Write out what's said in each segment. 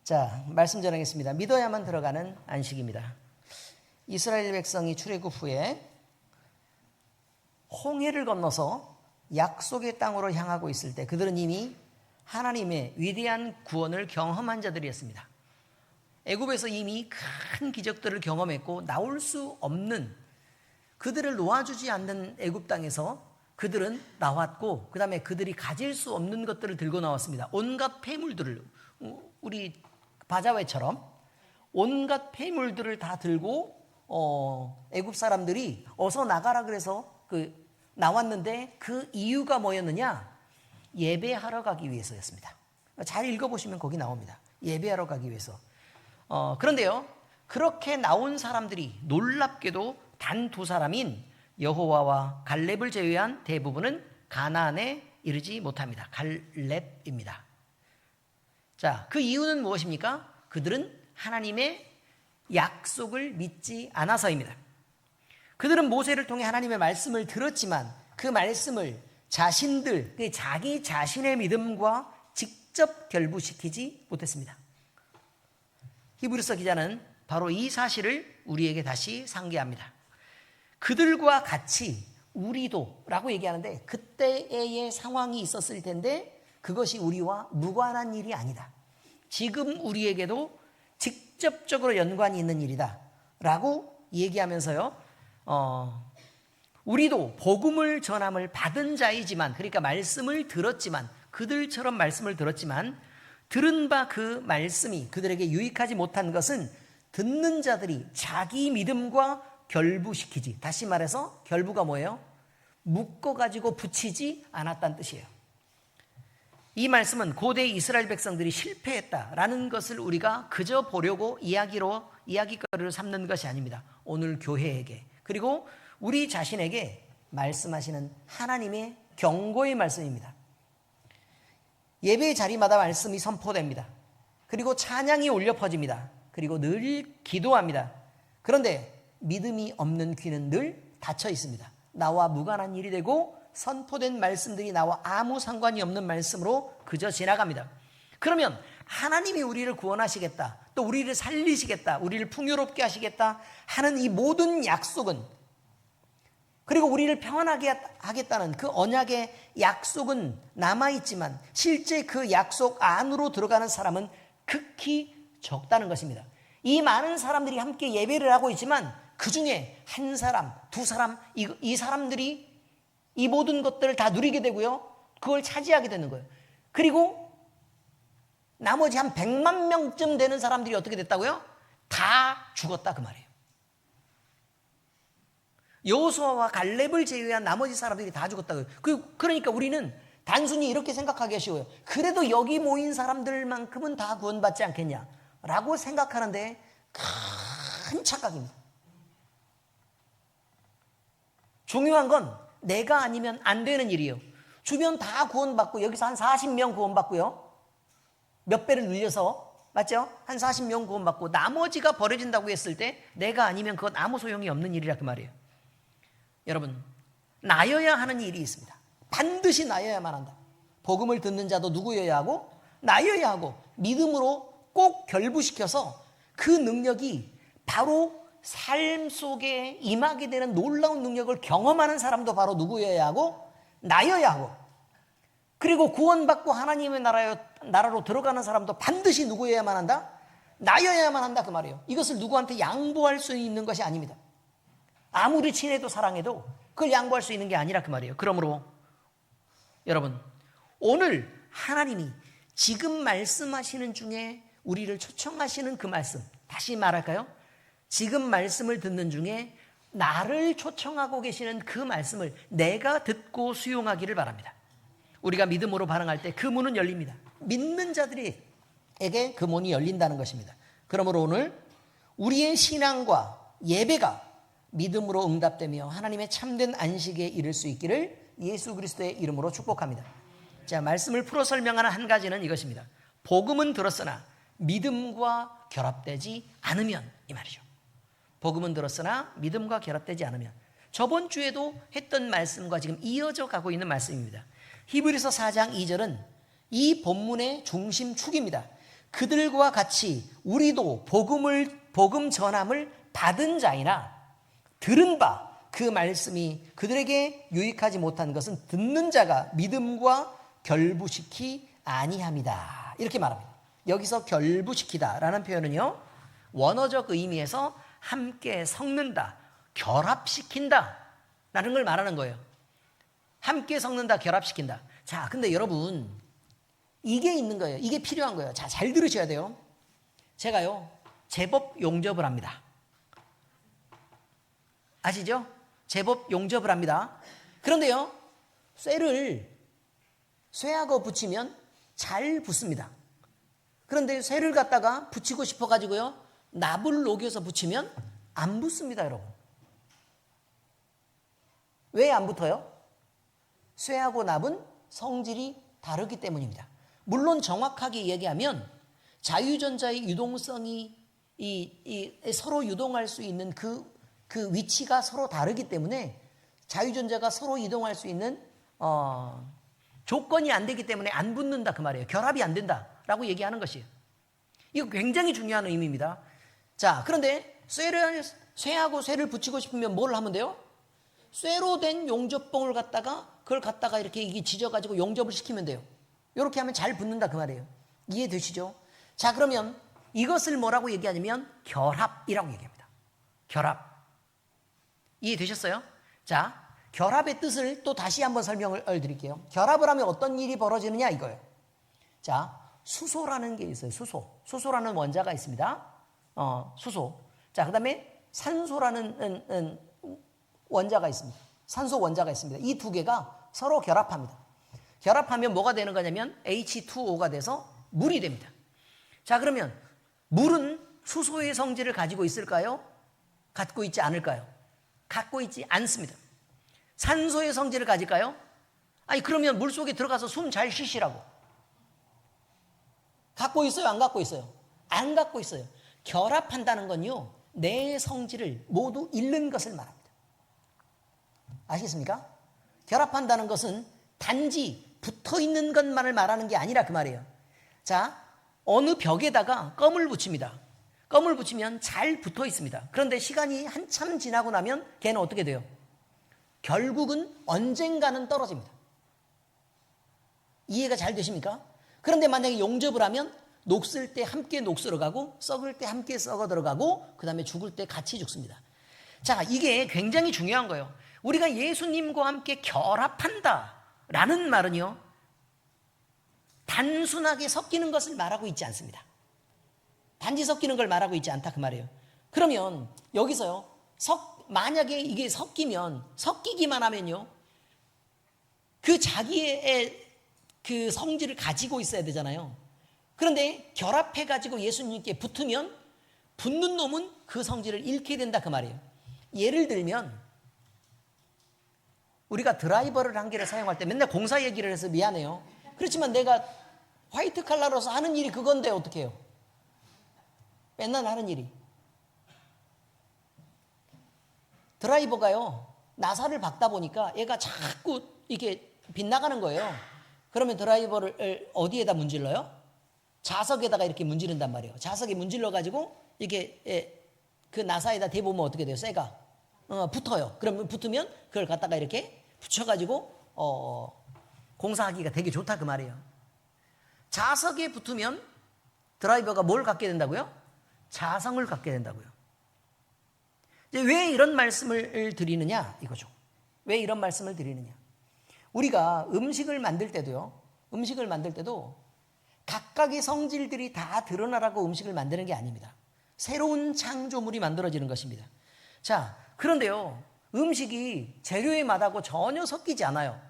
자, 말씀 전하겠습니다. 믿어야만 들어가는 안식입니다. 이스라엘 백성이 출애굽 후에 홍해를 건너서 약속의 땅으로 향하고 있을 때 그들은 이미 하나님의 위대한 구원을 경험한 자들이었습니다. 애굽에서 이미 큰 기적들을 경험했고 나올 수 없는, 그들을 놓아주지 않는 애굽 땅에서 그들은 나왔고, 그 다음에 그들이 가질 수 없는 것들을 들고 나왔습니다. 온갖 폐물들을, 우리 바자회처럼 온갖 폐물들을 다 들고 애굽 사람들이 어서 나가라 그래서 나왔는데, 그 이유가 뭐였느냐? 예배하러 가기 위해서였습니다. 잘 읽어보시면 거기 나옵니다. 예배하러 가기 위해서. 그런데요, 그렇게 나온 사람들이 놀랍게도 단 두 사람인 여호와와 갈렙을 제외한 대부분은 가나안에 이르지 못합니다. 갈렙입니다. 자, 그 이유는 무엇입니까? 그들은 하나님의 약속을 믿지 않아서입니다. 그들은 모세를 통해 하나님의 말씀을 들었지만 그 말씀을 자신들, 자기 자신의 믿음과 직접 결부시키지 못했습니다. 히브리서 기자는 바로 이 사실을 우리에게 다시 상기합니다. 그들과 같이 우리도 라고 얘기하는데, 그때의 상황이 있었을 텐데 그것이 우리와 무관한 일이 아니다. 지금 우리에게도 직접적으로 연관이 있는 일이다 라고 얘기하면서요, 우리도 복음을 전함을 받은 자이지만, 그러니까 말씀을 들었지만, 그들처럼 말씀을 들었지만 들은 바 그 말씀이 그들에게 유익하지 못한 것은 듣는 자들이 자기 믿음과 결부시키지, 다시 말해서 결부가 뭐예요? 묶어가지고 붙이지 않았다는 뜻이에요. 이 말씀은 고대 이스라엘 백성들이 실패했다라는 것을 우리가 그저 보려고 이야기거리로 삼는 것이 아닙니다. 오늘 교회에게, 그리고 우리 자신에게 말씀하시는 하나님의 경고의 말씀입니다. 예배의 자리마다 말씀이 선포됩니다. 그리고 찬양이 울려 퍼집니다. 그리고 늘 기도합니다. 그런데 믿음이 없는 귀는 늘 닫혀 있습니다. 나와 무관한 일이 되고 선포된 말씀들이 나와 아무 상관이 없는 말씀으로 그저 지나갑니다. 그러면 하나님이 우리를 구원하시겠다, 또 우리를 살리시겠다, 우리를 풍요롭게 하시겠다 하는 이 모든 약속은, 그리고 우리를 평안하게 하겠다는 그 언약의 약속은 남아있지만 실제 그 약속 안으로 들어가는 사람은 극히 적다는 것입니다. 이 많은 사람들이 함께 예배를 하고 있지만 그 중에 한 사람, 두 사람, 이 사람들이 이 모든 것들을 다 누리게 되고요, 그걸 차지하게 되는 거예요. 그리고 나머지 한 100만 명쯤 되는 사람들이 어떻게 됐다고요? 다 죽었다 그 말이에요. 여호수아와 갈렙을 제외한 나머지 사람들이 다 죽었다고요. 그러니까 우리는 단순히 이렇게 생각하기 쉬워요. 그래도 여기 모인 사람들만큼은 다 구원받지 않겠냐라고 생각하는데 큰 착각입니다. 중요한 건 내가 아니면 안 되는 일이에요. 주변 다 구원받고 여기서 한 40명 구원받고요, 몇 배를 늘려서, 맞죠? 한 40명 구원받고 나머지가 버려진다고 했을 때 내가 아니면 그건 아무 소용이 없는 일이라 그 말이에요. 여러분, 나여야 하는 일이 있습니다. 반드시 나여야만 한다. 복음을 듣는 자도 누구여야 하고? 나여야 하고, 믿음으로 꼭 결부시켜서 그 능력이 바로 삶 속에 임하게 되는 놀라운 능력을 경험하는 사람도 바로 누구여야 하고? 나여야 하고, 그리고 구원받고 하나님의 나라로 들어가는 사람도 반드시 누구여야만 한다? 나여야만 한다 그 말이에요. 이것을 누구한테 양보할 수 있는 것이 아닙니다. 아무리 친해도 사랑해도 그걸 양보할 수 있는 게 아니라 그 말이에요. 그러므로 여러분, 오늘 하나님이 지금 말씀하시는 중에 우리를 초청하시는 그 말씀, 다시 말할까요? 지금 말씀을 듣는 중에 나를 초청하고 계시는 그 말씀을 내가 듣고 수용하기를 바랍니다. 우리가 믿음으로 반응할 때 그 문은 열립니다. 믿는 자들에게 그 문이 열린다는 것입니다. 그러므로 오늘 우리의 신앙과 예배가 믿음으로 응답되며 하나님의 참된 안식에 이를 수 있기를 예수 그리스도의 이름으로 축복합니다. 자, 말씀을 풀어 설명하는 한 가지는 이것입니다. 복음은 들었으나 믿음과 결합되지 않으면, 이 말이죠. 복음은 들었으나 믿음과 결합되지 않으면, 저번 주에도 했던 말씀과 지금 이어져 가고 있는 말씀입니다. 히브리서 4장 2절은 이 본문의 중심축입니다. 그들과 같이 우리도 복음 전함을 받은 자이나 들은 바 그 말씀이 그들에게 유익하지 못한 것은 듣는 자가 믿음과 결부시키 아니함이다. 이렇게 말합니다. 여기서 결부시키다라는 표현은요, 원어적 의미에서 함께 섞는다, 결합시킨다 라는 걸 말하는 거예요. 함께 섞는다, 결합시킨다. 자, 근데 여러분, 이게 있는 거예요. 이게 필요한 거예요. 자, 잘 들으셔야 돼요. 제가요, 제법 용접을 합니다. 아시죠? 제법 용접을 합니다. 그런데요, 쇠하고 붙이면 잘 붙습니다. 그런데 쇠를 갖다가 붙이고 싶어가지고요, 납을 녹여서 붙이면 안 붙습니다, 여러분. 왜 안 붙어요? 쇠하고 납은 성질이 다르기 때문입니다. 물론 정확하게 얘기하면 자유전자의 유동성이 서로 유동할 수 있는 그 위치가 서로 다르기 때문에 자유전자가 서로 이동할 수 있는 조건이 안 되기 때문에 안 붙는다 그 말이에요. 결합이 안 된다라고 얘기하는 것이에요. 이거 굉장히 중요한 의미입니다. 자, 그런데 쇠하고 쇠를 붙이고 싶으면 뭘 하면 돼요? 쇠로 된 용접봉을 그걸 갖다가 이렇게 이게 지져가지고 용접을 시키면 돼요. 이렇게 하면 잘 붙는다 그 말이에요. 이해되시죠? 자, 그러면 이것을 뭐라고 얘기하냐면 결합이라고 얘기합니다. 결합. 이해되셨어요? 자, 결합의 뜻을 또 다시 한번 설명을 드릴게요. 결합을 하면 어떤 일이 벌어지느냐 이거예요. 자, 수소라는 게 있어요. 수소라는 원자가 있습니다. 수소. 자, 그 다음에 산소라는 원자가 있습니다. 산소 원자가 있습니다. 이 두 개가 서로 결합합니다. 결합하면 뭐가 되는 거냐면 H2O가 돼서 물이 됩니다. 자, 그러면 물은 수소의 성질을 가지고 있을까요? 갖고 있지 않을까요? 갖고 있지 않습니다. 산소의 성질을 가질까요? 아니, 그러면 물속에 들어가서 숨 잘 쉬시라고. 갖고 있어요? 안 갖고 있어요? 안 갖고 있어요. 결합한다는 건요, 내 성질을 모두 잃는 것을 말합니다. 아시겠습니까? 결합한다는 것은 단지 붙어 있는 것만을 말하는 게 아니라 그 말이에요. 자, 어느 벽에다가 껌을 붙입니다. 껌을 붙이면 잘 붙어 있습니다. 그런데 시간이 한참 지나고 나면 걔는 어떻게 돼요? 결국은 언젠가는 떨어집니다. 이해가 잘 되십니까? 그런데 만약에 용접을 하면 녹슬 때 함께 녹슬어 가고 썩을 때 함께 썩어 들어가고 그 다음에 죽을 때 같이 죽습니다. 자, 이게 굉장히 중요한 거예요. 우리가 예수님과 함께 결합한다라는 말은요, 단순하게 섞이는 것을 말하고 있지 않습니다. 단지 섞이는 걸 말하고 있지 않다 그 말이에요. 그러면 여기서요, 만약에 이게 섞이기만 하면요, 그 자기의 그 성질을 가지고 있어야 되잖아요. 그런데 결합해가지고 예수님께 붙으면 붙는 놈은 그 성질을 잃게 된다 그 말이에요. 예를 들면 우리가 드라이버를 한 개를 사용할 때 맨날 공사 얘기를 해서 미안해요. 그렇지만 내가 화이트 칼라로서 하는 일이 그건데 어떻게 해요? 맨날 하는 일이. 드라이버가요, 나사를 박다 보니까 얘가 자꾸 이게 빗나가는 거예요. 그러면 드라이버를 어디에다 문질러요? 자석에다가 이렇게 문지른단 말이에요. 자석에 문질러가지고 이게 그 나사에다 대보면 어떻게 돼요? 쇠가 붙어요. 그러면 붙으면 그걸 갖다가 이렇게 붙여가지고 공사하기가 되게 좋다 그 말이에요. 자석에 붙으면 드라이버가 뭘 갖게 된다고요? 자성을 갖게 된다고요. 이제 왜 이런 말씀을 드리느냐 이거죠. 왜 이런 말씀을 드리느냐? 우리가 음식을 만들 때도 각각의 성질들이 다 드러나라고 음식을 만드는 게 아닙니다. 새로운 창조물이 만들어지는 것입니다. 자, 그런데요, 음식이 재료의 맛하고 전혀 섞이지 않아요.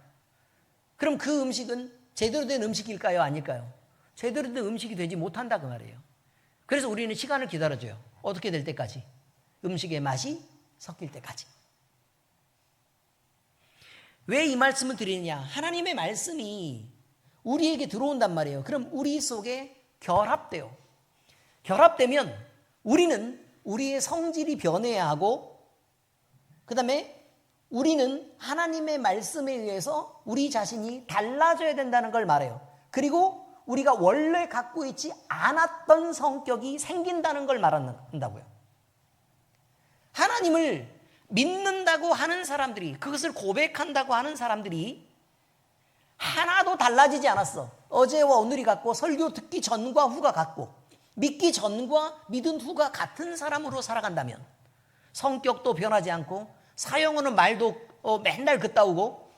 그럼 그 음식은 제대로 된 음식일까요? 아닐까요? 제대로 된 음식이 되지 못한다 그 말이에요. 그래서 우리는 시간을 기다려줘요. 어떻게 될 때까지? 음식의 맛이 섞일 때까지. 왜 이 말씀을 드리느냐? 하나님의 말씀이 우리에게 들어온단 말이에요. 그럼 우리 속에 결합돼요. 결합되면 우리는 우리의 성질이 변해야 하고, 그 다음에 우리는 하나님의 말씀에 의해서 우리 자신이 달라져야 된다는 걸 말해요. 그리고 우리가 원래 갖고 있지 않았던 성격이 생긴다는 걸 말한다고요. 하나님을 믿는다고 하는 사람들이, 그것을 고백한다고 하는 사람들이 하나도 달라지지 않았어. 어제와 오늘이 같고, 설교 듣기 전과 후가 같고, 믿기 전과 믿은 후가 같은 사람으로 살아간다면, 성격도 변하지 않고 사용하는 말도 맨날 그따오고,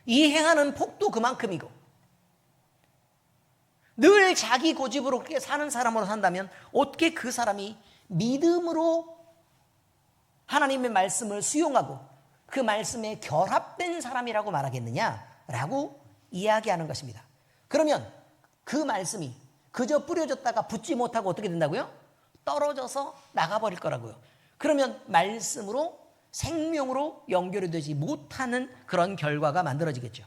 이행하는 폭도 그만큼이고, 늘 자기 고집으로 그렇게 사는 사람으로 산다면 어떻게 그 사람이 믿음으로 하나님의 말씀을 수용하고 그 말씀에 결합된 사람이라고 말하겠느냐라고 이야기하는 것입니다. 그러면 그 말씀이 그저 뿌려졌다가 붙지 못하고 어떻게 된다고요? 떨어져서 나가버릴 거라고요. 그러면 말씀으로, 생명으로 연결이 되지 못하는 그런 결과가 만들어지겠죠.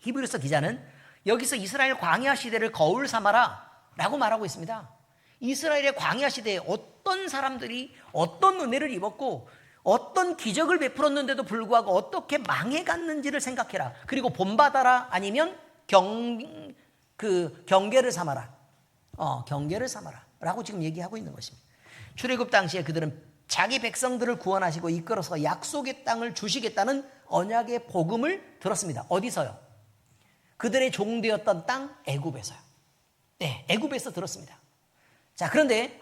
히브리서 기자는 여기서 이스라엘 광야 시대를 거울 삼아라 라고 말하고 있습니다. 이스라엘의 광야 시대에 어떤 사람들이 어떤 은혜를 입었고 어떤 기적을 베풀었는데도 불구하고 어떻게 망해갔는지를 생각해라. 그리고 본받아라, 아니면 경계를 삼아라. 경계를 삼아라 라고 지금 얘기하고 있는 것입니다. 출애굽 당시에 그들은 자기 백성들을 구원하시고 이끌어서 약속의 땅을 주시겠다는 언약의 복음을 들었습니다. 어디서요? 그들의 종되었던 땅 애굽에서요. 네, 애굽에서 들었습니다. 자, 그런데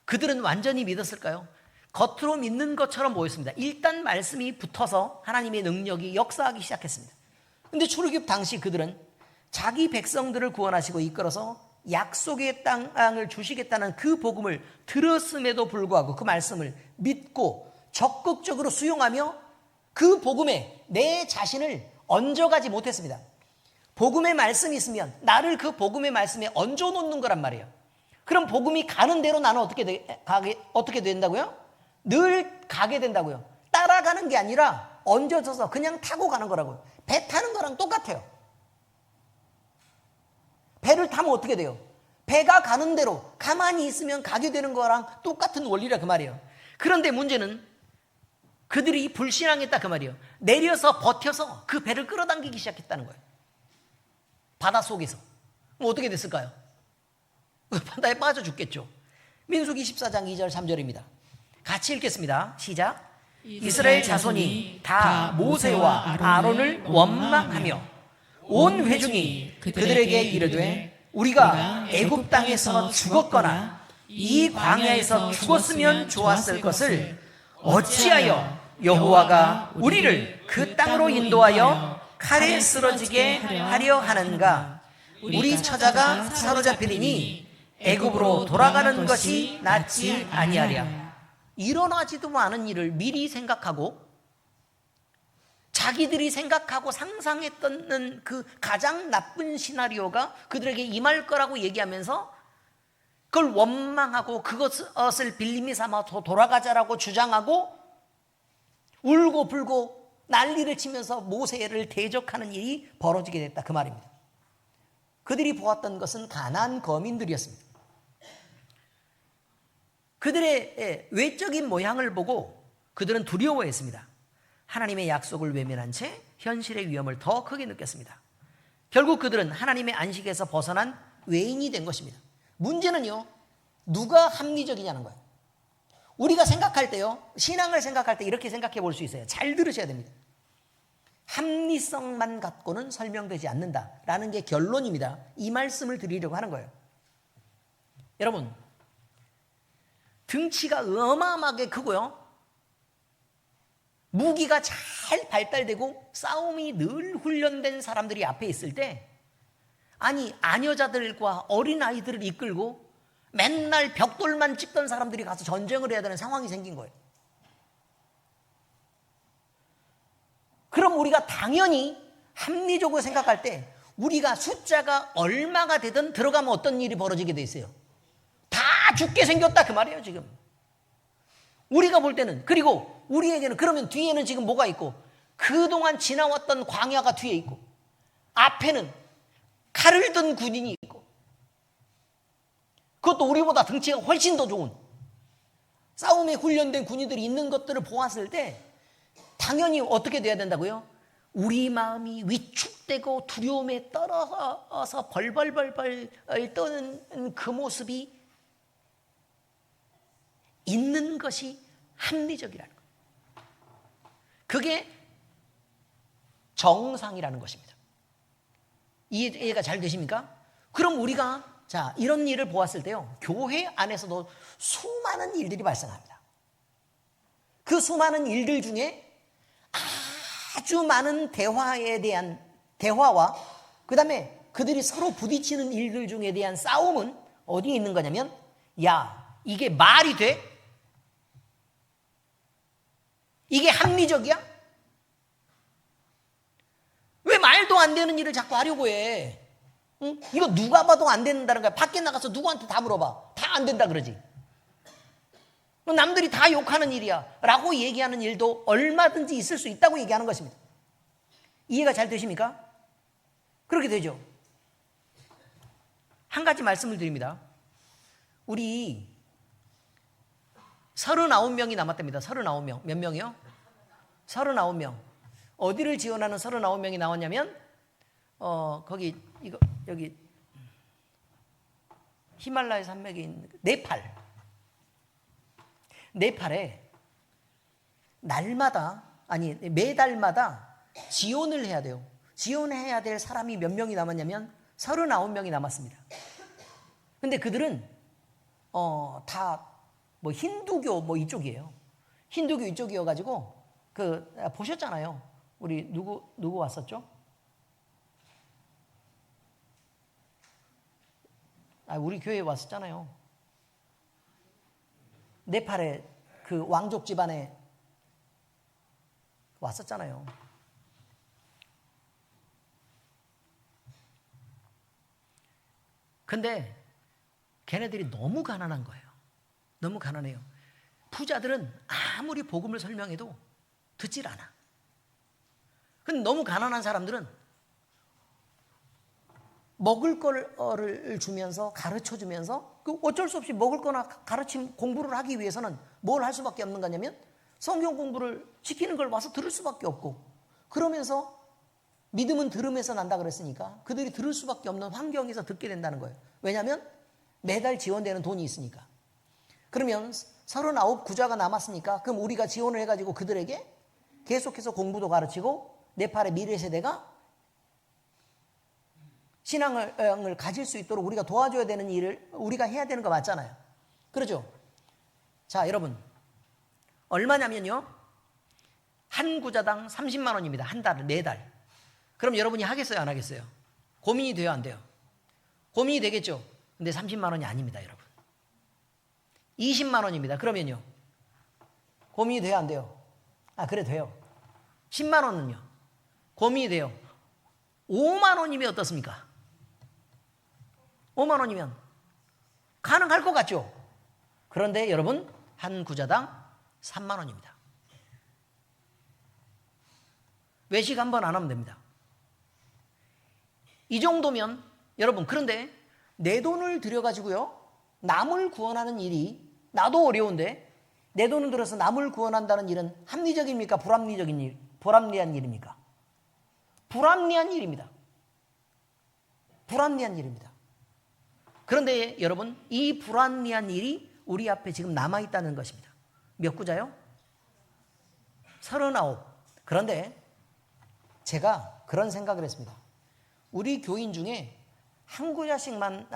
그들은 완전히 믿었을까요? 겉으로 믿는 것처럼 보였습니다. 일단 말씀이 붙어서 하나님의 능력이 역사하기 시작했습니다. 그런데 출애굽 당시 그들은 자기 백성들을 구원하시고 이끌어서 약속의 땅을 주시겠다는 그 복음을 들었음에도 불구하고 그 말씀을 믿고 적극적으로 수용하며 그 복음에 내 자신을 얹어가지 못했습니다. 복음의 말씀이 있으면 나를 그 복음의 말씀에 얹어놓는 거란 말이에요. 그럼 복음이 가는 대로 나는 어떻게 된다고요? 늘 가게 된다고요. 따라가는 게 아니라 얹어져서 그냥 타고 가는 거라고요. 배 타는 거랑 똑같아요. 배를 타면 어떻게 돼요? 배가 가는 대로 가만히 있으면 가게 되는 거랑 똑같은 원리라 그 말이에요. 그런데 문제는 그들이 불신앙했다 그 말이에요. 내려서 버텨서 그 배를 끌어당기기 시작했다는 거예요. 바다 속에서. 그럼 어떻게 됐을까요? 바다에 빠져 죽겠죠. 민수기 14장 2절 3절입니다. 같이 읽겠습니다. 시작. 이스라엘 자손이 다 모세와 아론을 원망하며 온 회중이 그들에게 이르되 우리가 애굽 땅에서 죽었거나 이 광야에서 죽었으면 좋았을 것을 어찌하여 여호와가 우리를 그 땅으로 인도하여 칼에 쓰러지게 하려 하는가? 우리 처자가 사로잡히리니 애굽으로 돌아가는 것이 낫지 아니하랴. 일어나지도 않은 일을 미리 생각하고 자기들이 생각하고 상상했던 그 가장 나쁜 시나리오가 그들에게 임할 거라고 얘기하면서 그걸 원망하고 그것을 빌림이 삼아 돌아가자라고 주장하고 울고 불고 난리를 치면서 모세를 대적하는 일이 벌어지게 됐다 그 말입니다. 그들이 보았던 것은 가나안 거민들이었습니다. 그들의 외적인 모양을 보고 그들은 두려워했습니다. 하나님의 약속을 외면한 채 현실의 위험을 더 크게 느꼈습니다. 결국 그들은 하나님의 안식에서 벗어난 외인이 된 것입니다. 문제는요, 누가 합리적이냐는 거예요. 우리가 생각할 때요, 신앙을 생각할 때 이렇게 생각해 볼 수 있어요. 잘 들으셔야 됩니다. 합리성만 갖고는 설명되지 않는다라는 게 결론입니다. 이 말씀을 드리려고 하는 거예요. 여러분, 등치가 어마어마하게 크고요, 무기가 잘 발달되고 싸움이 늘 훈련된 사람들이 앞에 있을 때, 아니 아녀자들과 어린아이들을 이끌고 맨날 벽돌만 찍던 사람들이 가서 전쟁을 해야 되는 상황이 생긴 거예요. 그럼 우리가 당연히 합리적으로 생각할 때 우리가 숫자가 얼마가 되든 들어가면 어떤 일이 벌어지게 돼 있어요? 다 죽게 생겼다 그 말이에요. 지금 우리가 볼 때는. 그리고 우리에게는 그러면 뒤에는 지금 뭐가 있고, 그동안 지나왔던 광야가 뒤에 있고, 앞에는 칼을 든 군인이 있고, 그것도 우리보다 등치가 훨씬 더 좋은 싸움에 훈련된 군인들이 있는 것들을 보았을 때 당연히 어떻게 돼야 된다고요? 우리 마음이 위축되고 두려움에 떨어서 벌벌벌벌 떠는 그 모습이 있는 것이 합리적이라는 거예요. 그게 정상이라는 것입니다. 이해가 잘 되십니까? 그럼 우리가 자 이런 일을 보았을 때요, 교회 안에서도 수많은 일들이 발생합니다. 그 수많은 일들 중에 아주 많은 대화에 대한 대화와 그 다음에 그들이 서로 부딪히는 일들 중에 대한 싸움은 어디에 있는 거냐면, 야 이게 말이 돼? 이게 합리적이야? 왜 말도 안 되는 일을 자꾸 하려고 해? 응? 이거 누가 봐도 안 된다는 거야. 밖에 나가서 누구한테 다 물어봐. 다 안 된다 그러지. 남들이 다 욕하는 일이야 라고 얘기하는 일도 얼마든지 있을 수 있다고 얘기하는 것입니다. 이해가 잘 되십니까? 그렇게 되죠. 한 가지 말씀을 드립니다. 우리 39명이 남았답니다. 39명. 몇 명이요? 39명. 어디를 지원하는 39명이 나왔냐면 거기 여기 히말라야 산맥에 있는 네팔에 매달마다 지원을 해야 돼요. 지원해야 될 사람이 몇 명이 남았냐면 39명이 남았습니다. 근데 그들은 다 뭐 힌두교 뭐 이쪽이에요. 힌두교 이쪽이어가지고 보셨잖아요. 우리 누구 왔었죠? 우리 교회에 왔었잖아요. 네팔의 그 왕족 집안에 왔었잖아요. 근데 걔네들이 너무 가난한 거예요. 너무 가난해요. 부자들은 아무리 복음을 설명해도 듣질 않아. 근데 너무 가난한 사람들은 먹을 거를 주면서 가르쳐 주면서 어쩔 수 없이 먹을 거나 공부를 하기 위해서는 뭘 할 수밖에 없는 거냐면 성경 공부를 시키는 걸 와서 들을 수밖에 없고, 그러면서 믿음은 들음에서 난다 그랬으니까 그들이 들을 수밖에 없는 환경에서 듣게 된다는 거예요. 왜냐하면 매달 지원되는 돈이 있으니까. 그러면 39 구자가 남았으니까 그럼 우리가 지원을 해가지고 그들에게 계속해서 공부도 가르치고 네팔의 미래 세대가 신앙을 가질 수 있도록 우리가 도와줘야 되는 일을 우리가 해야 되는 거 맞잖아요. 그렇죠? 자, 여러분 얼마냐면요, 한 구자당 30만 원입니다. 한 달, 4달. 그럼 여러분이 하겠어요, 안 하겠어요? 고민이 돼요, 안 돼요? 고민이 되겠죠? 근데 30만 원이 아닙니다, 여러분. 20만 원입니다. 그러면요, 고민이 돼요, 안 돼요? 그래, 돼요. 10만 원은요, 고민이 돼요. 5만 원이면 어떻습니까? 5만 원이면 가능할 것 같죠? 그런데 여러분, 한 구자당 3만 원입니다. 외식 한 번 안 하면 됩니다. 이 정도면 여러분, 그런데 내 돈을 들여가지고요 남을 구원하는 일이 나도 어려운데 내 돈을 들여서 남을 구원한다는 일은 합리적입니까? 불합리한 일입니까? 불합리한 일입니다. 불합리한 일입니다. 그런데 여러분, 이 불합리한 일이 우리 앞에 지금 남아있다는 것입니다. 몇 구자요? 39. 그런데 제가 그런 생각을 했습니다. 우리 교인 중에 한 구자씩만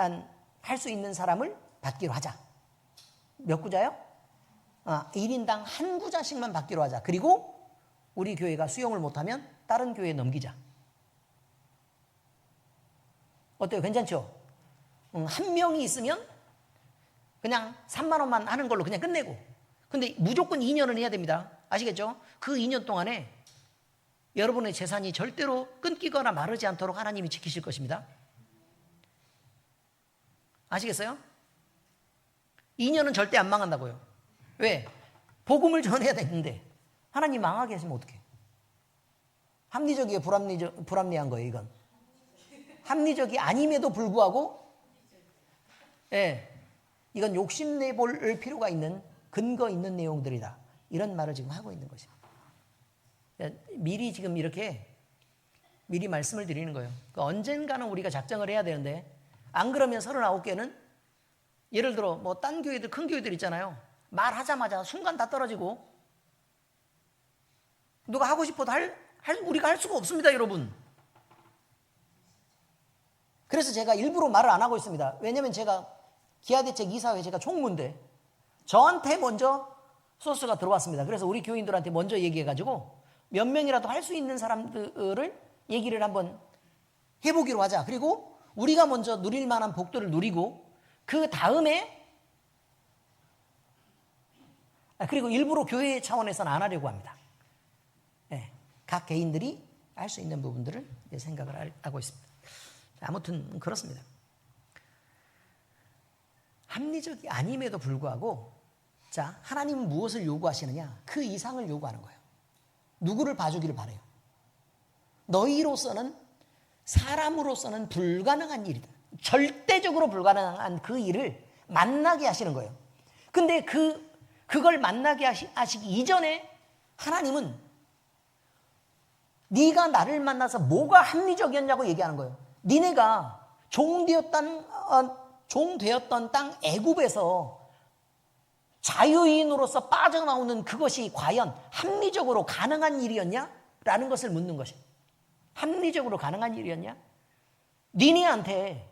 할 수 있는 사람을 받기로 하자. 몇 구자요? 1인당 한 구자씩만 받기로 하자. 그리고 우리 교회가 수용을 못하면 다른 교회에 넘기자. 어때요? 괜찮죠? 한 명이 있으면 그냥 3만 원만 하는 걸로 그냥 끝내고, 근데 무조건 2년은 해야 됩니다. 아시겠죠? 그 2년 동안에 여러분의 재산이 절대로 끊기거나 마르지 않도록 하나님이 지키실 것입니다. 아시겠어요? 2년은 절대 안 망한다고요. 왜? 복음을 전해야 되는데 하나님 망하게 하시면 어떡해? 합리적이에요? 불합리한 거예요, 이건? 합리적이 아님에도 불구하고, 이건 욕심내볼 필요가 있는 근거 있는 내용들이다. 이런 말을 지금 하고 있는 것입니다. 미리 지금 이렇게 미리 말씀을 드리는 거예요. 언젠가는 우리가 작정을 해야 되는데 안 그러면 39개는 예를 들어 뭐 딴 교회들 큰 교회들 있잖아요. 말하자마자 순간 다 떨어지고 누가 하고 싶어도 우리가 할 수가 없습니다, 여러분. 그래서 제가 일부러 말을 안 하고 있습니다. 왜냐면 제가 기아대책 이사회 제가 총무인데 저한테 먼저 소스가 들어왔습니다. 그래서 우리 교인들한테 먼저 얘기해가지고 몇 명이라도 할 수 있는 사람들을 얘기를 한번 해보기로 하자. 그리고 우리가 먼저 누릴 만한 복들을 누리고 그 다음에 그리고 일부러 교회 차원에서는 안 하려고 합니다. 네, 각 개인들이 할 수 있는 부분들을 생각을 하고 있습니다. 아무튼 그렇습니다. 합리적이 아님에도 불구하고 자, 하나님은 무엇을 요구하시느냐? 그 이상을 요구하는 거예요. 누구를 봐주기를 바라요. 너희로서는 사람으로서는 불가능한 일이다. 절대적으로 불가능한 그 일을 만나게 하시는 거예요. 근데 그걸 만나게 하시기 이전에 하나님은 네가 나를 만나서 뭐가 합리적이었냐고 얘기하는 거예요. 니네가 종되었던 땅 애굽에서 자유인으로서 빠져나오는 그것이 과연 합리적으로 가능한 일이었냐? 라는 것을 묻는 것이 합리적으로 가능한 일이었냐? 니네한테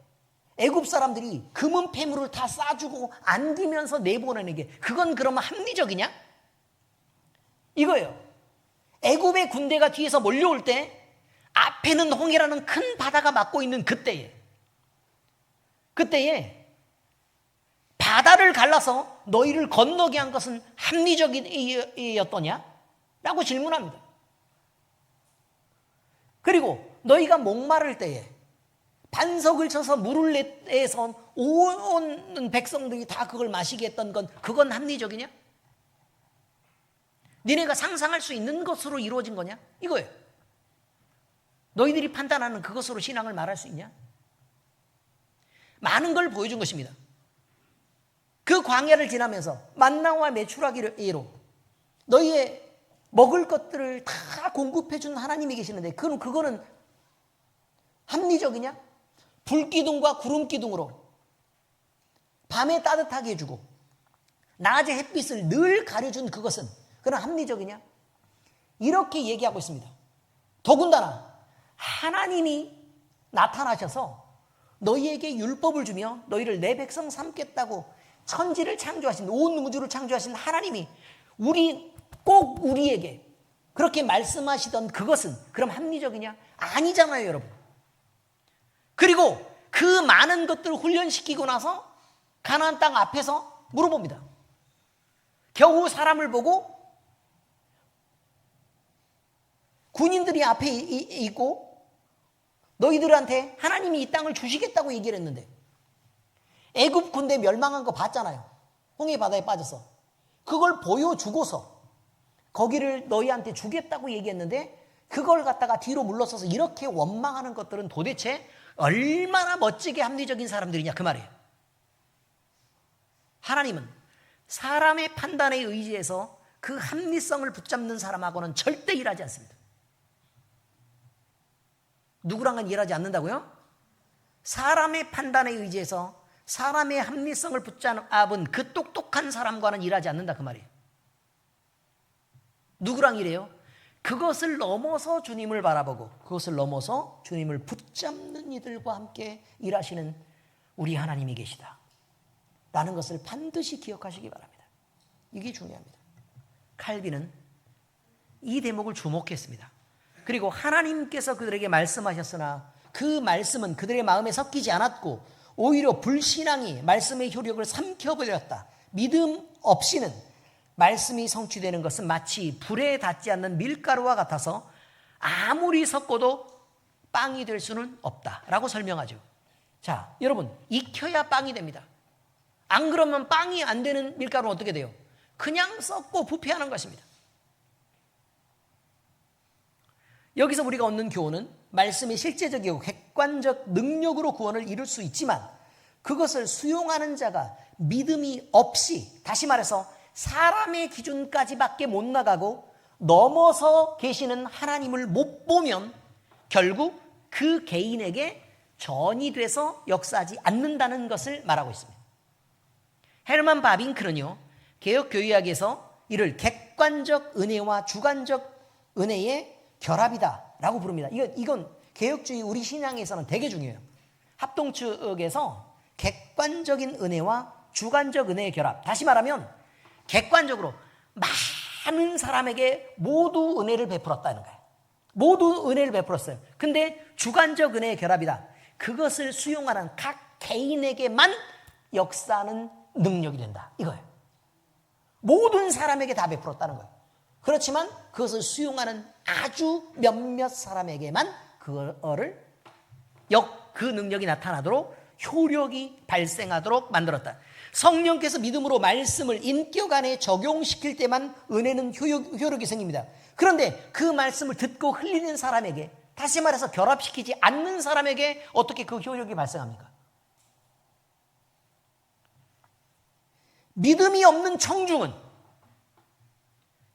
애굽 사람들이 금은 폐물을 다 싸주고 안기면서 내보내는 게 그건 그러면 합리적이냐? 이거예요. 애굽의 군대가 뒤에서 몰려올 때 앞에는 홍해라는 큰 바다가 막고 있는 그때에 바다를 갈라서 너희를 건너게 한 것은 합리적이었더냐? 라고 질문합니다. 그리고 너희가 목마를 때에 반석을 쳐서 물을 내서 온 백성들이 다 그걸 마시게 했던 건 그건 합리적이냐? 니네가 상상할 수 있는 것으로 이루어진 거냐? 이거예요. 너희들이 판단하는 그것으로 신앙을 말할 수 있냐? 많은 걸 보여준 것입니다. 그 광야를 지나면서 만나와 메추라기로 너희의 먹을 것들을 다 공급해 준 하나님이 계시는데 그거는 합리적이냐? 불기둥과 구름기둥으로 밤에 따뜻하게 해주고 낮에 햇빛을 늘 가려준 그것은 그런 합리적이냐? 이렇게 얘기하고 있습니다. 더군다나 하나님이 나타나셔서 너희에게 율법을 주며 너희를 내 백성 삼겠다고 천지를 창조하신 온 우주를 창조하신 하나님이 꼭 우리에게 그렇게 말씀하시던 그것은 그럼 합리적이냐? 아니잖아요, 여러분. 그리고 그 많은 것들을 훈련시키고 나서 가나안 땅 앞에서 물어봅니다. 겨우 사람을 보고 군인들이 앞에 있고 너희들한테 하나님이 이 땅을 주시겠다고 얘기를 했는데 애굽 군대 멸망한 거 봤잖아요. 홍해 바다에 빠져서. 그걸 보여주고서 거기를 너희한테 주겠다고 얘기했는데 그걸 갖다가 뒤로 물러서서 이렇게 원망하는 것들은 도대체 얼마나 멋지게 합리적인 사람들이냐 그 말이에요. 하나님은 사람의 판단에 의지해서 그 합리성을 붙잡는 사람하고는 절대 일하지 않습니다. 누구랑은 일하지 않는다고요? 사람의 판단에 의지해서 사람의 합리성을 붙잡은 그 똑똑한 사람과는 일하지 않는다 그 말이에요. 누구랑 일해요? 그것을 넘어서 주님을 바라보고 그것을 넘어서 주님을 붙잡는 이들과 함께 일하시는 우리 하나님이 계시다 라는 것을 반드시 기억하시기 바랍니다. 이게 중요합니다. 칼빈은 이 대목을 주목했습니다. 그리고 하나님께서 그들에게 말씀하셨으나 그 말씀은 그들의 마음에 섞이지 않았고 오히려 불신앙이 말씀의 효력을 삼켜버렸다. 믿음 없이는 말씀이 성취되는 것은 마치 불에 닿지 않는 밀가루와 같아서 아무리 섞어도 빵이 될 수는 없다라고 설명하죠. 자, 여러분, 익혀야 빵이 됩니다. 안 그러면 빵이 안 되는 밀가루는 어떻게 돼요? 그냥 썩고 부패하는 것입니다. 여기서 우리가 얻는 교훈은 말씀의 실제적이고 객관적 능력으로 구원을 이룰 수 있지만 그것을 수용하는 자가 믿음이 없이, 다시 말해서 사람의 기준까지밖에 못 나가고 넘어서 계시는 하나님을 못 보면 결국 그 개인에게 전이 돼서 역사하지 않는다는 것을 말하고 있습니다. 헤르만 바빙크는요, 개혁교회학에서 이를 객관적 은혜와 주관적 은혜의 결합이다라고 부릅니다. 이건 개혁주의 우리 신앙에서는 되게 중요해요. 합동 측에서 객관적인 은혜와 주관적 은혜의 결합. 다시 말하면 객관적으로 많은 사람에게 모두 은혜를 베풀었다는 거예요. 모두 은혜를 베풀었어요. 근데 주관적 은혜의 결합이다. 그것을 수용하는 각 개인에게만 역사하는 능력이 된다. 이거예요. 모든 사람에게 다 베풀었다는 거예요. 그렇지만 그것을 수용하는 아주 몇몇 사람에게만 그 능력이 나타나도록 효력이 발생하도록 만들었다. 성령께서 믿음으로 말씀을 인격 안에 적용시킬 때만 은혜는 효력이 생깁니다. 그런데 그 말씀을 듣고 흘리는 사람에게, 다시 말해서 결합시키지 않는 사람에게 어떻게 그 효력이 발생합니까? 믿음이 없는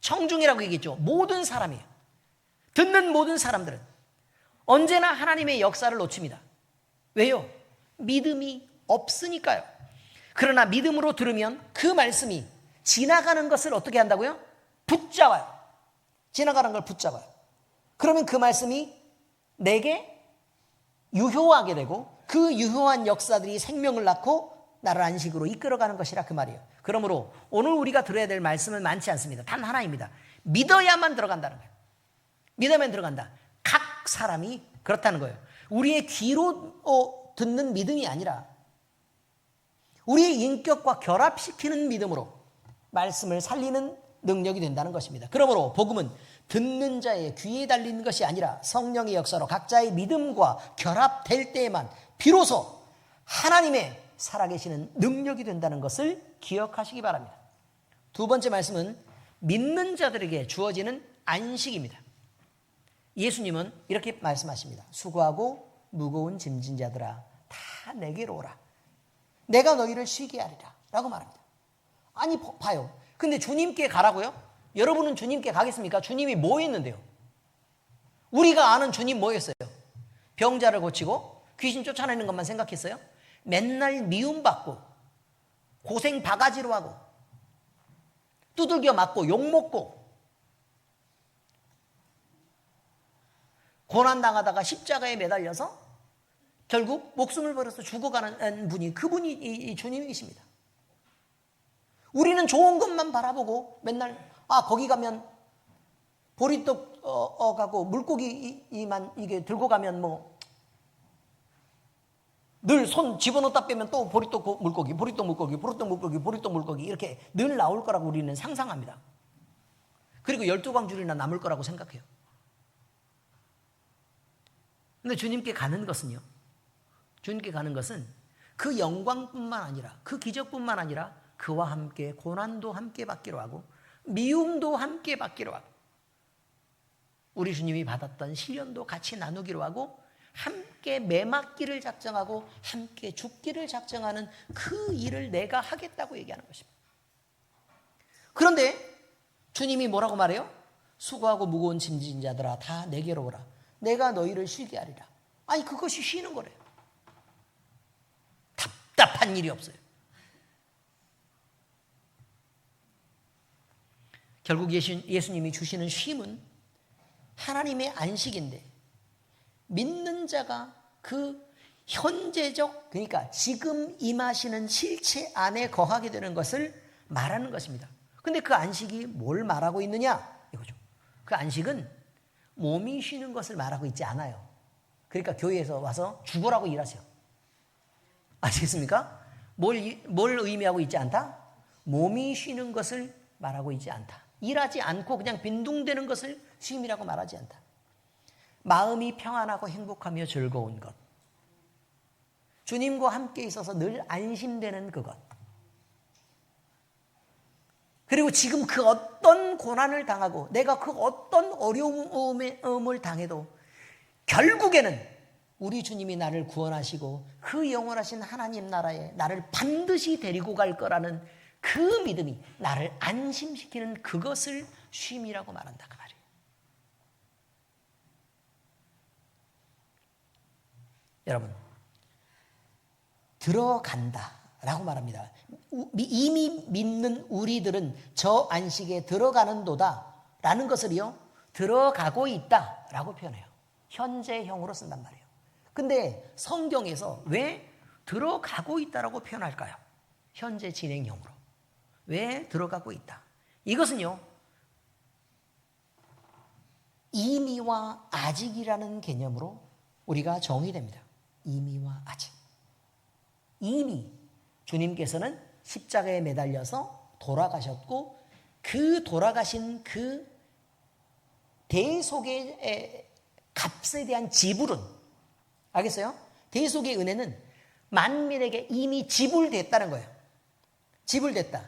청중이라고 얘기했죠. 모든 사람이에요. 듣는 모든 사람들은 언제나 하나님의 역사를 놓칩니다. 왜요? 믿음이 없으니까요. 그러나 믿음으로 들으면 그 말씀이 지나가는 것을 어떻게 한다고요? 붙잡아요. 지나가는 걸 붙잡아요. 그러면 그 말씀이 내게 유효하게 되고 그 유효한 역사들이 생명을 낳고 나를 안식으로 이끌어가는 것이라 그 말이에요. 그러므로 오늘 우리가 들어야 될 말씀은 많지 않습니다. 단 하나입니다. 믿어야만 들어간다는 거예요. 믿어야만 들어간다. 각 사람이 그렇다는 거예요. 우리의 귀로 듣는 믿음이 아니라 우리의 인격과 결합시키는 믿음으로 말씀을 살리는 능력이 된다는 것입니다. 그러므로 복음은 듣는 자의 귀에 달린 것이 아니라 성령의 역사로 각자의 믿음과 결합될 때에만 비로소 하나님의 살아계시는 능력이 된다는 것을 기억하시기 바랍니다. 두 번째 말씀은 믿는 자들에게 주어지는 안식입니다. 예수님은 이렇게 말씀하십니다. 수고하고 무거운 짐진 자들아 다 내게로 오라. 내가 너희를 쉬게 하리라 라고 말합니다. 아니 봐요. 근데 주님께 가라고요? 여러분은 주님께 가겠습니까? 주님이 뭐 했는데요? 우리가 아는 주님 뭐 했어요? 병자를 고치고 귀신 쫓아내는 것만 생각했어요? 맨날 미움받고 고생 바가지로 하고 두들겨 맞고 욕먹고 고난당하다가 십자가에 매달려서 결국 목숨을 버려서 죽어가는 분이 그분이 이 주님이십니다. 우리는 좋은 것만 바라보고 맨날 거기 가면 보리떡 가고 물고기만 이게 들고 가면 뭐 늘 손 집어넣다 빼면 또 보리떡 물고기, 보리떡 물고기, 보리떡 물고기, 보리떡 물고기 이렇게 늘 나올 거라고 우리는 상상합니다. 그리고 12광줄이나 남을 거라고 생각해요. 근데 주님께 가는 것은요. 주님께 가는 것은 그 영광뿐만 아니라 그 기적뿐만 아니라 그와 함께 고난도 함께 받기로 하고 미움도 함께 받기로 하고 우리 주님이 받았던 시련도 같이 나누기로 하고 함께 매맞기를 작정하고 함께 죽기를 작정하는 그 일을 내가 하겠다고 얘기하는 것입니다. 그런데 주님이 뭐라고 말해요? 수고하고 무거운 짐진 자들아 다 내게로 오라. 내가 너희를 쉬게 하리라. 아니 그것이 쉬는 거래요. 답답한 일이 없어요. 결국 예수님이 주시는 쉼은 하나님의 안식인데 믿는 자가 그 현재적 그러니까 지금 임하시는 실체 안에 거하게 되는 것을 말하는 것입니다. 근데 그 안식이 뭘 말하고 있느냐 이거죠. 그 안식은 몸이 쉬는 것을 말하고 있지 않아요. 그러니까 교회에서 와서 죽으라고 일하세요. 아시겠습니까? 뭘 의미하고 있지 않다? 몸이 쉬는 것을 말하고 있지 않다. 일하지 않고 그냥 빈둥대는 것을 쉼이라고 말하지 않다. 마음이 평안하고 행복하며 즐거운 것. 주님과 함께 있어서 늘 안심되는 그것. 그리고 지금 그 어떤 고난을 당하고 내가 그 어떤 어려움을 당해도 결국에는 우리 주님이 나를 구원하시고 그 영원하신 하나님 나라에 나를 반드시 데리고 갈 거라는 그 믿음이 나를 안심시키는 그것을 쉼이라고 말한다 그 말이에요. 여러분, 들어간다라고 말합니다. 이미 믿는 우리들은 저 안식에 들어가는도다라는 것을요, 들어가고 있다라고 표현해요. 현재형으로 쓴단 말이에요. 근데 성경에서 왜 들어가고 있다라고 표현할까요? 현재 진행형으로. 왜 들어가고 있다? 이것은요, 이미와 아직이라는 개념으로 우리가 정의됩니다. 이미와 아직. 이미 주님께서는 십자가에 매달려서 돌아가셨고, 그 돌아가신 그 대속의 값에 대한 지불은, 알겠어요? 대속의 은혜는 만민에게 이미 지불됐다는 거예요. 지불됐다.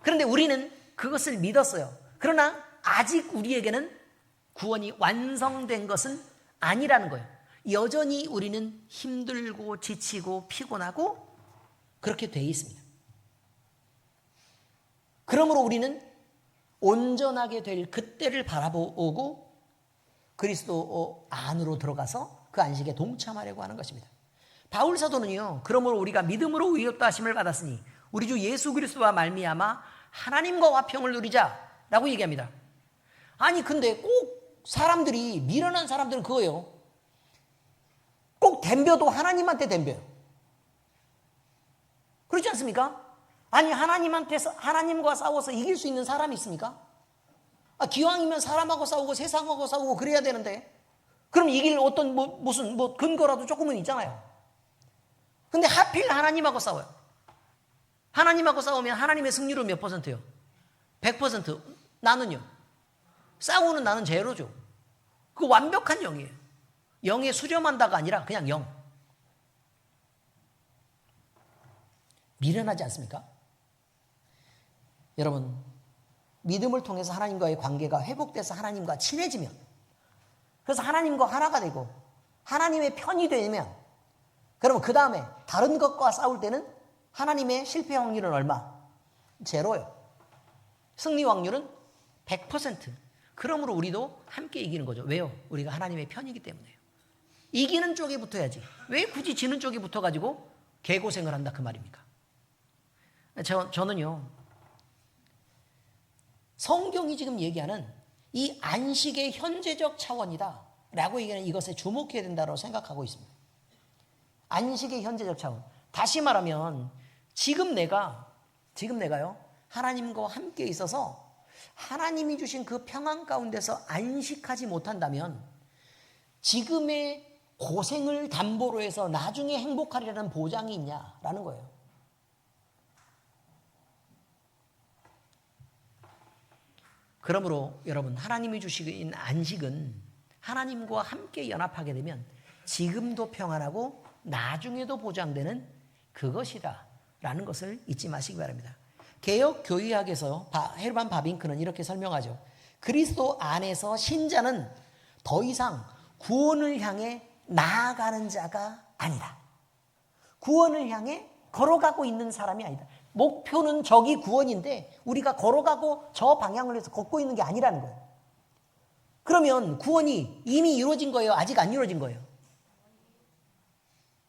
그런데 우리는 그것을 믿었어요. 그러나 아직 우리에게는 구원이 완성된 것은 아니라는 거예요. 여전히 우리는 힘들고 지치고 피곤하고 그렇게 돼 있습니다. 그러므로 우리는 온전하게 될 그때를 바라보고 그리스도 안으로 들어가서 그 안식에 동참하려고 하는 것입니다. 바울 사도는요, 그러므로 우리가 믿음으로 의롭다 하심을 받았으니 우리 주 예수 그리스도와 말미암아 하나님과 화평을 누리자라고 얘기합니다. 아니 근데 꼭 사람들이, 미련한 사람들은 그거예요. 꼭 덤벼도 하나님한테 덤벼요. 그렇지 않습니까? 아니 하나님과 싸워서 이길 수 있는 사람이 있습니까? 기왕이면 사람하고 싸우고 세상하고 싸우고 그래야 되는데, 그럼 이길 어떤 무슨 근거라도 조금은 있잖아요. 근데 하필 하나님하고 싸워요. 하나님하고 싸우면 하나님의 승률은 몇 %예요? 100%. 나는요? 싸우는 나는 제로죠. 그 완벽한 0이에요. 0에 수렴한다가 아니라 그냥 0. 미련하지 않습니까? 여러분, 믿음을 통해서 하나님과의 관계가 회복돼서 하나님과 친해지면, 그래서 하나님과 하나가 되고 하나님의 편이 되면, 그러면 그 다음에 다른 것과 싸울 때는 하나님의 실패 확률은 얼마? 제로예요. 승리 확률은 100%. 그러므로 우리도 함께 이기는 거죠. 왜요? 우리가 하나님의 편이기 때문에요. 이기는 쪽에 붙어야지. 왜 굳이 지는 쪽에 붙어가지고 개고생을 한다 그 말입니까? 저는요, 성경이 지금 얘기하는 이 안식의 현재적 차원이다 라고 얘기하는 이것에 주목해야 된다고 생각하고 있습니다. 안식의 현재적 차원. 다시 말하면 지금 내가요, 하나님과 함께 있어서 하나님이 주신 그 평안 가운데서 안식하지 못한다면 지금의 고생을 담보로 해서 나중에 행복하리라는 보장이 있냐라는 거예요. 그러므로 여러분, 하나님이 주신 안식은 하나님과 함께 연합하게 되면 지금도 평안하고 나중에도 보장되는 그것이다 라는 것을 잊지 마시기 바랍니다. 개역 교의학에서 헤르만 바빙크는 이렇게 설명하죠. 그리스도 안에서 신자는 더 이상 구원을 향해 나아가는 자가 아니다. 구원을 향해 걸어가고 있는 사람이 아니다. 목표는 저기 구원인데 우리가 걸어가고 저 방향을 해서 걷고 있는 게 아니라는 거예요. 그러면 구원이 이미 이루어진 거예요? 아직 안 이루어진 거예요?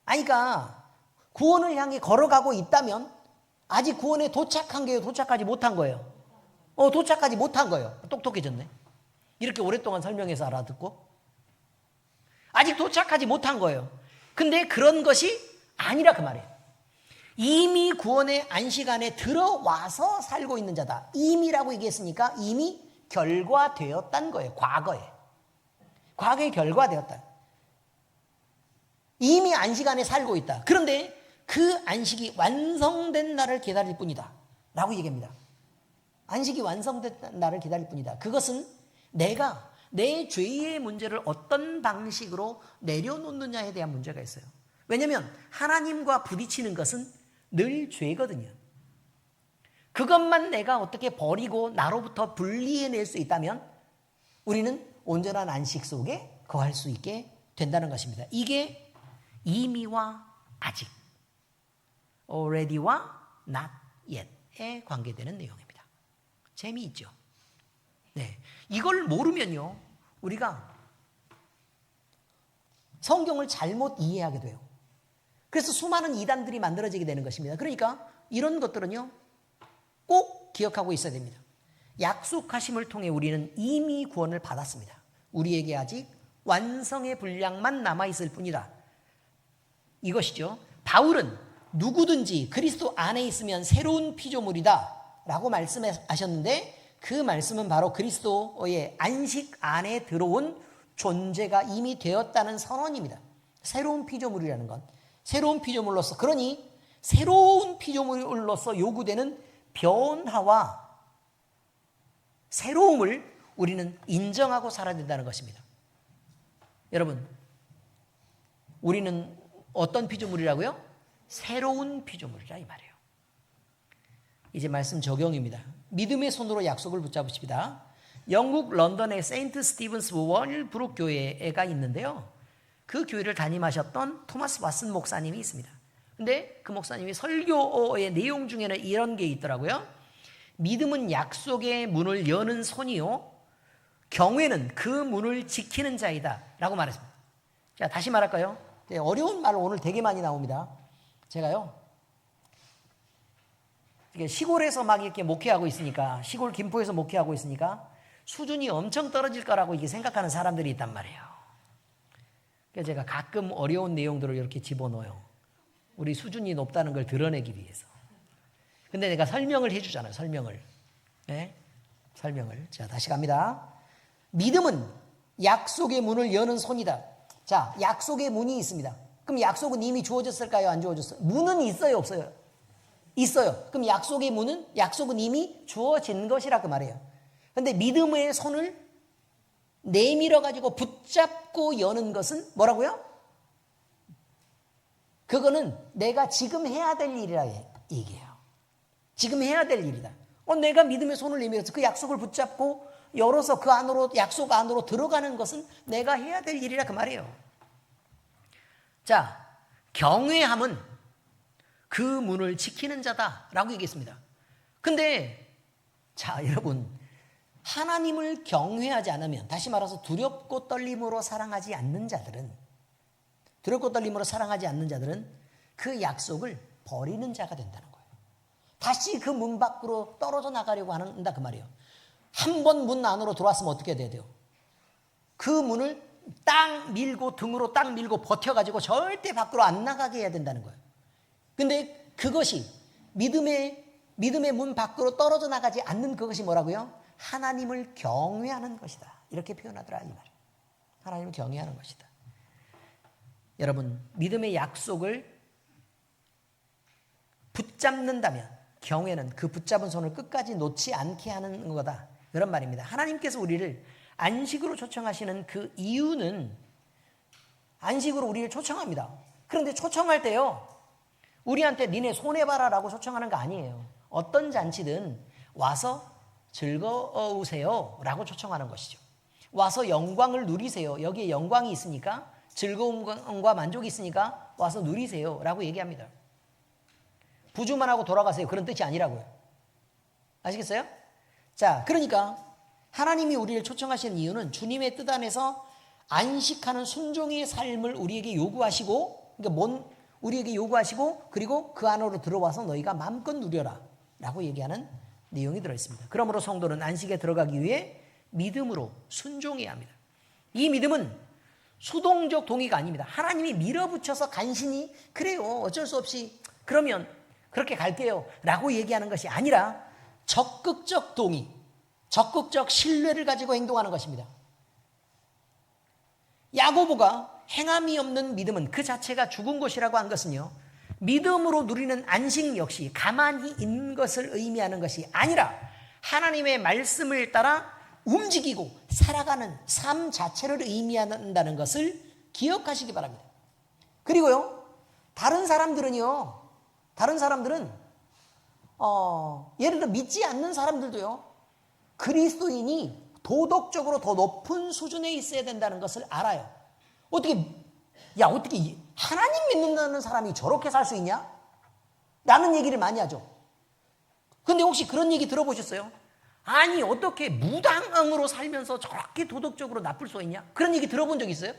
그러니까 구원을 향해 걸어가고 있다면 아직 구원에 도착한 게요? 도착하지 못한 거예요? 도착하지 못한 거예요. 똑똑해졌네. 이렇게 오랫동안 설명해서 알아듣고. 아직 도착하지 못한 거예요. 근데 그런 것이 아니라 그 말이에요. 이미 구원의 안식 안에 들어와서 살고 있는 자다. 이미라고 얘기했으니까 이미 결과되었다는 거예요. 과거에 결과되었다. 이미 안식 안에 살고 있다. 그런데 그 안식이 완성된 날을 기다릴 뿐이다 라고 얘기합니다. 안식이 완성된 날을 기다릴 뿐이다. 그것은 내가 내 죄의 문제를 어떤 방식으로 내려놓느냐에 대한 문제가 있어요. 왜냐하면 하나님과 부딪히는 것은 늘 죄거든요. 그것만 내가 어떻게 버리고 나로부터 분리해낼 수 있다면 우리는 온전한 안식 속에 거할 수 있게 된다는 것입니다. 이게 이미와 아직, already와 not yet에 관계되는 내용입니다. 재미있죠? 네, 이걸 모르면요, 우리가 성경을 잘못 이해하게 돼요. 그래서 수많은 이단들이 만들어지게 되는 것입니다. 그러니까 이런 것들은요, 꼭 기억하고 있어야 됩니다. 약속하심을 통해 우리는 이미 구원을 받았습니다. 우리에게 아직 완성의 분량만 남아있을 뿐이다. 이것이죠. 바울은 누구든지 그리스도 안에 있으면 새로운 피조물이다 라고 말씀하셨는데, 그 말씀은 바로 그리스도의 안식 안에 들어온 존재가 이미 되었다는 선언입니다. 새로운 피조물이라는 건 새로운 피조물로서, 그러니 새로운 피조물로서 요구되는 변화와 새로움을 우리는 인정하고 살아야 된다는 것입니다. 여러분, 우리는 어떤 피조물이라고요? 새로운 피조물이라 이 말이에요. 이제 말씀 적용입니다. 믿음의 손으로 약속을 붙잡으십니다. 영국 런던의 세인트 스티븐스 월브룩 교회가 있는데요. 그 교회를 담임하셨던 토마스 왓슨 목사님이 있습니다. 근데 그 목사님이 설교의 내용 중에는 이런 게 있더라고요. 믿음은 약속의 문을 여는 손이요, 경외는 그 문을 지키는 자이다 라고 말했습니다. 자, 다시 말할까요? 어려운 말 오늘 되게 많이 나옵니다. 제가요, 시골에서 막 이렇게 목회하고 있으니까, 시골 김포에서 목회하고 있으니까 수준이 엄청 떨어질 거라고 이렇게 생각하는 사람들이 있단 말이에요. 그래서 제가 가끔 어려운 내용들을 이렇게 집어넣어요. 우리 수준이 높다는 걸 드러내기 위해서. 근데 내가 설명을 해주잖아요. 설명을. 네? 설명을. 자, 다시 갑니다. 믿음은 약속의 문을 여는 손이다. 자, 약속의 문이 있습니다. 그럼 약속은 이미 주어졌을까요? 안 주어졌어요? 문은 있어요? 없어요? 있어요. 그럼 약속은 이미 주어진 것이라 그 말이에요. 근데 믿음의 손을 내밀어 가지고 붙잡고 여는 것은 뭐라고요? 그거는 내가 지금 해야 될 일이라 얘기해요. 지금 해야 될 일이다. 내가 믿음의 손을 내밀어서 그 약속을 붙잡고 열어서 그 안으로, 약속 안으로 들어가는 것은 내가 해야 될 일이라 그 말이에요. 자, 경외함은 그 문을 지키는 자다라고 얘기했습니다. 근데 자, 여러분, 하나님을 경외하지 않으면, 다시 말해서 두렵고 떨림으로 사랑하지 않는 자들은 그 약속을 버리는 자가 된다는 거예요. 다시 그 문 밖으로 떨어져 나가려고 한다 그 말이에요. 한 번 문 안으로 들어왔으면 어떻게 해야 돼요? 그 문을 등으로 딱 밀고 버텨가지고 절대 밖으로 안 나가게 해야 된다는 거예요. 근데 그것이 믿음의 문 밖으로 떨어져 나가지 않는 그것이 뭐라고요? 하나님을 경외하는 것이다. 이렇게 표현하더라 이 말이에요. 하나님을 경외하는 것이다. 여러분, 믿음의 약속을 붙잡는다면 경외는 그 붙잡은 손을 끝까지 놓지 않게 하는 거다. 그런 말입니다. 하나님께서 우리를 안식으로 초청하시는 그 이유는, 안식으로 우리를 초청합니다. 그런데 초청할 때요, 우리한테 니네 손해봐라 라고 초청하는 거 아니에요. 어떤 잔치든 와서 즐거우세요 라고 초청하는 것이죠. 와서 영광을 누리세요. 여기에 영광이 있으니까, 즐거움과 만족이 있으니까 와서 누리세요 라고 얘기합니다. 부주만 하고 돌아가세요, 그런 뜻이 아니라고요. 아시겠어요? 자, 그러니까 하나님이 우리를 초청하시는 이유는 주님의 뜻 안에서 안식하는 순종의 삶을 우리에게 요구하시고, 그러니까 우리에게 요구하시고, 그리고 그 안으로 들어와서 너희가 마음껏 누려라 라고 얘기하는 내용이 들어있습니다. 그러므로 성도는 안식에 들어가기 위해 믿음으로 순종해야 합니다. 이 믿음은 수동적 동의가 아닙니다. 하나님이 밀어붙여서 간신히 그래요, 어쩔 수 없이 그러면 그렇게 갈게요 라고 얘기하는 것이 아니라 적극적 동의, 적극적 신뢰를 가지고 행동하는 것입니다. 야고보가 행함이 없는 믿음은 그 자체가 죽은 것이라고 한 것은요, 믿음으로 누리는 안식 역시 가만히 있는 것을 의미하는 것이 아니라 하나님의 말씀을 따라 움직이고 살아가는 삶 자체를 의미한다는 것을 기억하시기 바랍니다. 그리고요, 다른 사람들은 예를 들어 믿지 않는 사람들도요, 그리스도인이 도덕적으로 더 높은 수준에 있어야 된다는 것을 알아요. 어떻게 하나님 믿는다는 사람이 저렇게 살 수 있냐? 라는 얘기를 많이 하죠. 근데 혹시 그런 얘기 들어보셨어요? 아니, 어떻게 무당으로 살면서 저렇게 도덕적으로 나쁠 수 있냐? 그런 얘기 들어본 적 있어요?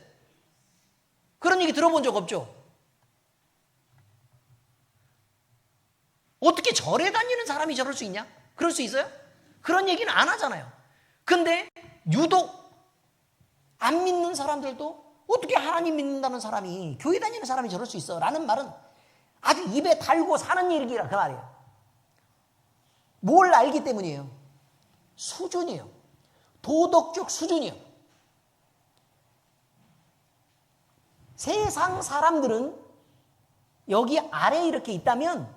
그런 얘기 들어본 적 없죠? 어떻게 절에 다니는 사람이 저럴 수 있냐? 그럴 수 있어요? 그런 얘기는 안 하잖아요. 근데 유독 안 믿는 사람들도 어떻게 하나님 믿는다는 사람이, 교회 다니는 사람이 저럴 수 있어? 라는 말은 아주 입에 달고 사는 얘기라 그 말이에요. 뭘 알기 때문이에요? 수준이에요. 도덕적 수준이에요. 세상 사람들은 여기 아래에 이렇게 있다면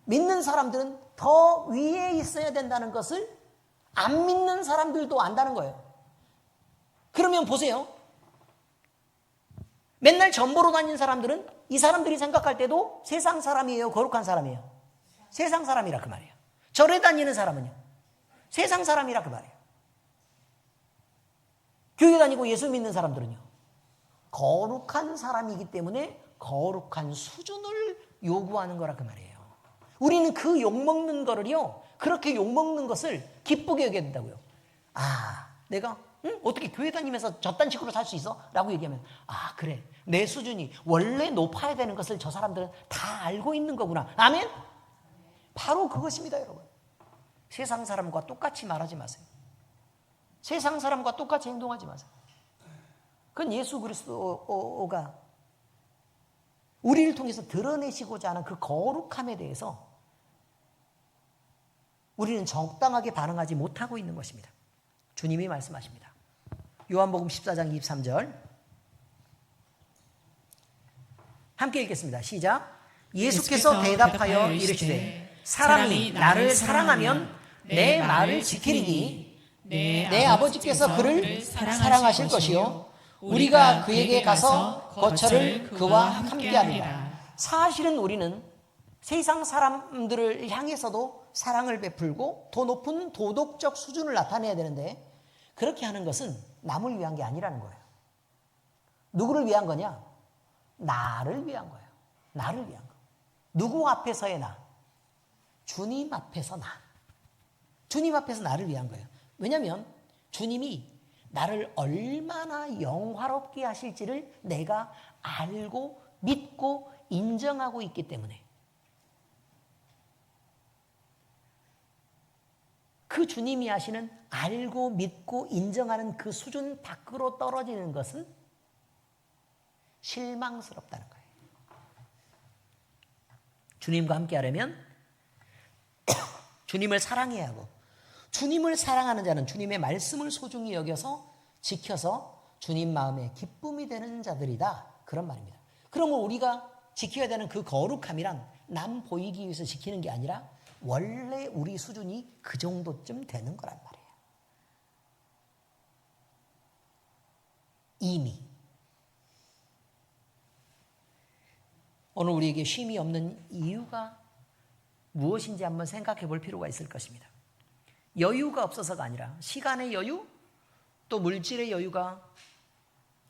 믿는 사람들은 더 위에 있어야 된다는 것을 안 믿는 사람들도 안다는 거예요. 그러면 보세요. 맨날 전보로 다니는 사람들은 이 사람들이 생각할 때도 세상 사람이에요? 거룩한 사람이에요? 세상 사람이라 그 말이에요. 절에 다니는 사람은요? 세상 사람이라 그 말이에요. 교회 다니고 예수 믿는 사람들은요? 거룩한 사람이기 때문에 거룩한 수준을 요구하는 거라 그 말이에요. 우리는 그 욕먹는 거를요, 그렇게 욕먹는 것을 기쁘게 여겨야 된다고요. 아, 내가 어떻게 교회 다니면서 저딴 식으로 살 수 있어? 라고 얘기하면, 아, 그래, 내 수준이 원래 높아야 되는 것을 저 사람들은 다 알고 있는 거구나. 아멘? 바로 그것입니다, 여러분. 세상 사람과 똑같이 말하지 마세요. 세상 사람과 똑같이 행동하지 마세요. 그건 예수 그리스도가 우리를 통해서 드러내시고자 하는 그 거룩함에 대해서 우리는 적당하게 반응하지 못하고 있는 것입니다. 주님이 말씀하십니다. 요한복음 14장 23절 함께 읽겠습니다. 시작. 예수께서 대답하여 이르시되 사람이 나를 사랑하면 내 말을 지키리니 내 아버지께서 그를 사랑하실 것이요 우리가 그에게 가서 거처를 그와 함께하리라. 사실은 우리는 세상 사람들을 향해서도 사랑을 베풀고 더 높은 도덕적 수준을 나타내야 되는데 그렇게 하는 것은 남을 위한 게 아니라는 거예요. 누구를 위한 거냐? 나를 위한 거예요. 나를 위한 거. 누구 앞에서의 나? 주님 앞에서 나. 주님 앞에서 나를 위한 거예요. 왜냐하면 주님이 나를 얼마나 영화롭게 하실지를 내가 알고 믿고 인정하고 있기 때문에 그 주님이 하시는 알고 믿고 인정하는 그 수준 밖으로 떨어지는 것은 실망스럽다는 거예요. 주님과 함께 하려면 주님을 사랑해야 하고 주님을 사랑하는 자는 주님의 말씀을 소중히 여겨서 지켜서 주님 마음에 기쁨이 되는 자들이다. 그런 말입니다. 그러면 우리가 지켜야 되는 그 거룩함이란 남 보이기 위해서 지키는 게 아니라 원래 우리 수준이 그 정도쯤 되는 거란 말이에요. 이미. 오늘 우리에게 쉼이 없는 이유가 무엇인지 한번 생각해 볼 필요가 있을 것입니다. 여유가 없어서가 아니라 시간의 여유, 또 물질의 여유가,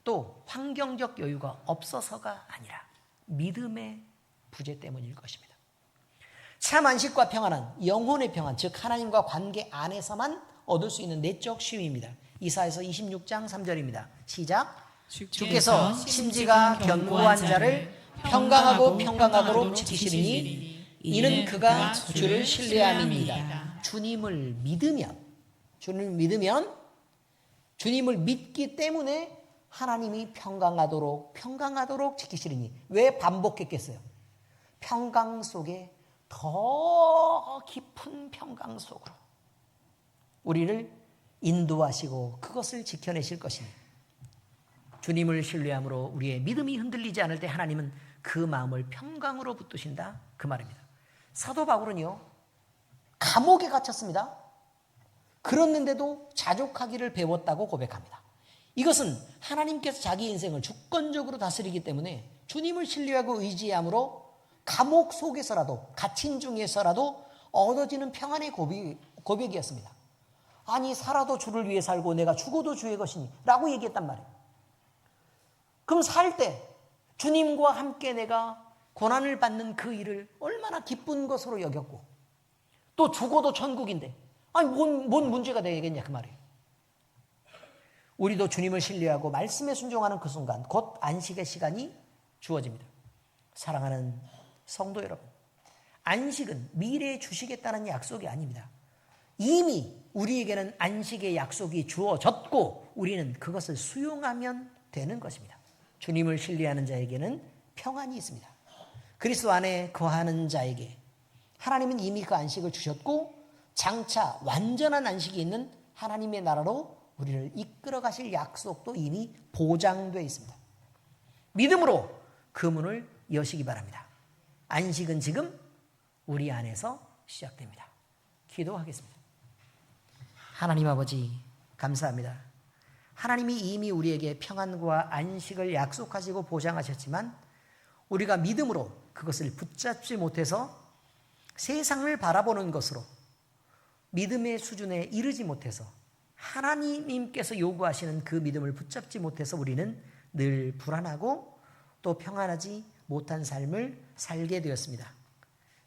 또 환경적 여유가 없어서가 아니라 믿음의 부재 때문일 것입니다. 참 안식과 평안은 영혼의 평안, 즉 하나님과 관계 안에서만 얻을 수 있는 내적 쉼입니다. 이사야서 26장 3절입니다. 시작. 주께서 심지가 견고한 자를 평강하고 평강하도록 지키시리니 이는 그가 주를 신뢰함입니다. 주님을 믿으면 주님을 믿기 때문에 하나님이 평강하도록 지키시리니. 왜 반복했겠어요? 평강 속에 더 깊은 평강 속으로 우리를 인도하시고 그것을 지켜내실 것이니 주님을 신뢰함으로 우리의 믿음이 흔들리지 않을 때 하나님은 그 마음을 평강으로 붙드신다 그 말입니다. 사도 바울은요 감옥에 갇혔습니다. 그랬는데도 자족하기를 배웠다고 고백합니다. 이것은 하나님께서 자기 인생을 주권적으로 다스리기 때문에 주님을 신뢰하고 의지함으로 감옥 속에서라도 갇힌 중에서라도 얻어지는 평안의 고백이었습니다. 아니 살아도 주를 위해 살고 내가 죽어도 주의 것이니 라고 얘기했단 말이에요. 그럼 살 때 주님과 함께 내가 고난을 받는 그 일을 얼마나 기쁜 것으로 여겼고 또 죽어도 천국인데 아니 뭔 문제가 되겠냐 그 말이에요. 우리도 주님을 신뢰하고 말씀에 순종하는 그 순간 곧 안식의 시간이 주어집니다. 사랑하는 성도 여러분, 안식은 미래에 주시겠다는 약속이 아닙니다. 이미 우리에게는 안식의 약속이 주어졌고 우리는 그것을 수용하면 되는 것입니다. 주님을 신뢰하는 자에게는 평안이 있습니다. 그리스도 안에 거하는 자에게 하나님은 이미 그 안식을 주셨고 장차 완전한 안식이 있는 하나님의 나라로 우리를 이끌어 가실 약속도 이미 보장되어 있습니다. 믿음으로 그 문을 여시기 바랍니다. 안식은 지금 우리 안에서 시작됩니다. 기도하겠습니다. 하나님 아버지 감사합니다. 하나님이 이미 우리에게 평안과 안식을 약속하시고 보장하셨지만 우리가 믿음으로 그것을 붙잡지 못해서 세상을 바라보는 것으로 믿음의 수준에 이르지 못해서 하나님께서 요구하시는 그 믿음을 붙잡지 못해서 우리는 늘 불안하고 또 평안하지 못한 삶을 살게 되었습니다.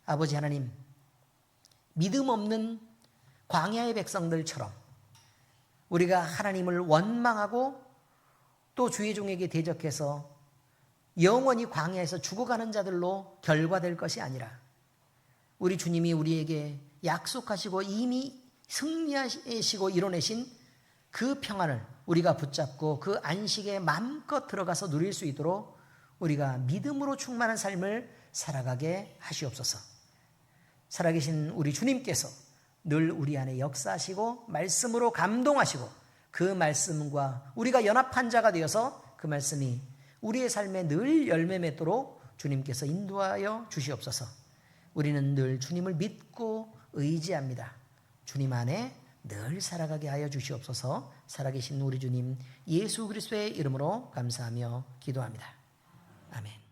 아버지 하나님, 믿음 없는 광야의 백성들처럼 우리가 하나님을 원망하고 또 주의 종에게 대적해서 영원히 광야에서 죽어가는 자들로 결과될 것이 아니라 우리 주님이 우리에게 약속하시고 이미 승리하시고 이뤄내신 그 평안을 우리가 붙잡고 그 안식에 마음껏 들어가서 누릴 수 있도록 우리가 믿음으로 충만한 삶을 살아가게 하시옵소서. 살아계신 우리 주님께서 늘 우리 안에 역사하시고 말씀으로 감동하시고 그 말씀과 우리가 연합한 자가 되어서 그 말씀이 우리의 삶에 늘 열매 맺도록 주님께서 인도하여 주시옵소서. 우리는 늘 주님을 믿고 의지합니다. 주님 안에 늘 살아가게 하여 주시옵소서. 살아계신 우리 주님 예수 그리스도의 이름으로 감사하며 기도합니다. 아멘.